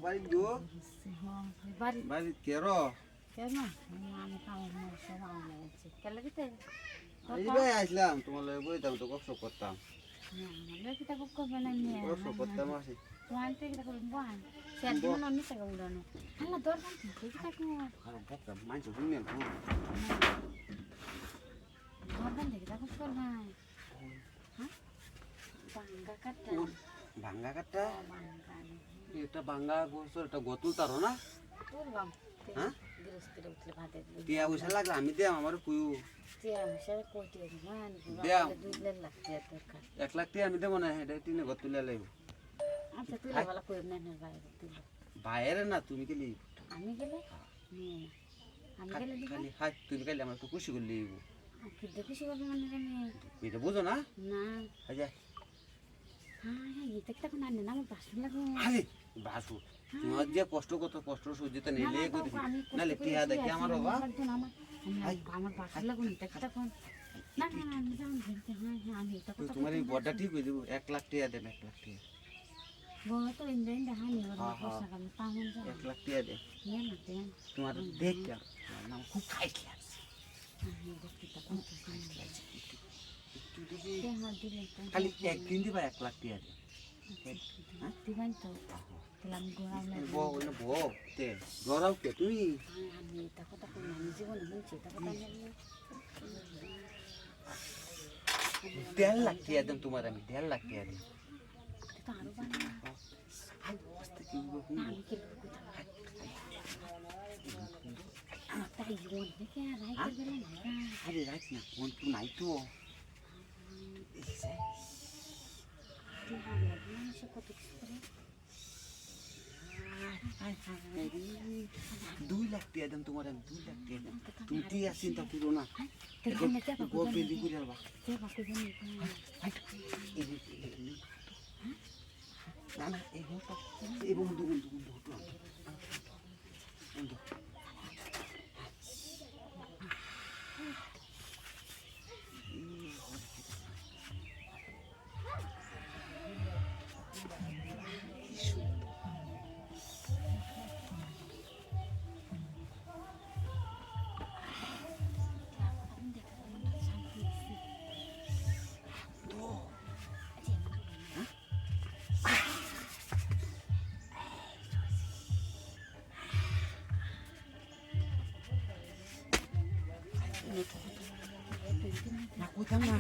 বাড়ি গো বাড়ি কের কেন আমি কামের মধ্যে রান্না হচ্ছে কেন দিতে এই ভাই আসলাম তোমার লগে বইতাম তো গপ করতাম আমরা কিতা গপ করবে না নিয়ে গপ করতাম আসি তোমার তো কিতা করবেন বহান সে জীবন অন্য টাকা উড়ানো আল্লাহ দরকার কি কিতা কোন আর বকতাম মাইছো শুনে না দরকার দেখি তা করবে না হ্যাঁ ভাঙ্গা কাটা বাঙ্গা এটা ভাঙ্গা গোসর এটা গতুল তারো না তুললাম হ্যাঁ গৃহস্থির উঠলে ভাতে টিয়া পয়সা লাগলে আমি দেম আমার কুয়ু টিয়া হিসাবে কোটি মান দেম 2 লাখ টাকা দরকার 1 লাখ টিয়া আমি দেব না এটা তিনে গতুলে লাইব আচ্ছা তুলে বলা কই না না বাইরে তুলে বাইরে না তুমি গেলি আমি গেলে আমি গেলে দিবা খালি হাত তুমি গেলে আমার একটু খুশি করলি কি দেখি সে করবে মানে আমি এটা বুঝো না না আচ্ছা হ্যাঁ এটা একটা কোন আনে না আমার বাসু লাগে আরে বাসু তোমার যে কষ্ট কত কষ্ট সহ্যতে নিলে করি নালে টিয়া দেখি আমার বাবা আমার বাসু লাগে এটা একটা কোন না না না আমি জানি হ্যাঁ হ্যাঁ আমি এটা কথা তোমার এই বড়টা ঠিক হয়ে যাবো 1 লাখ টিয়া দেন 1 লাখ টিয়া বড় তো ইন্দ্রেন দেখা নি ওর পয়সা কাম পাউন যা 1 লাখ টিয়া দে নিয়ে না দেন তোমার দেখতে নাম খুব খাইট লাগছে আমি দেখতে তা কোন খালি একদিন দিবা 1 লাখ টিয়া দে দিবেন তো তাহলে আমি গোড়াও না বউ না বউ তে গরাও কে তুই আমি এটা কথা কোন আমি জীবনে হইছে এটা কথা আমি 1.5 লাখ টিয়া দেন তোমার আমি 1.5 লাখ টিয়া দেন তো আরো বানা অবস্থা কি হবে আমি কি কথা তাই জীবন দেখে রাইতে গেল না আরে রাখ না কোন তুই নাই তো কত কিছু করে 2 লাখ টিয়া দেন তোমার আমি 2 লাখ টিয়া দেন তুমি টিয়া চিন্তা করো না দেখুন না কে গো পেলি করে আলবা কে বাকি জানি না না এই বন্ধু এই বন্ধু না কোথাও না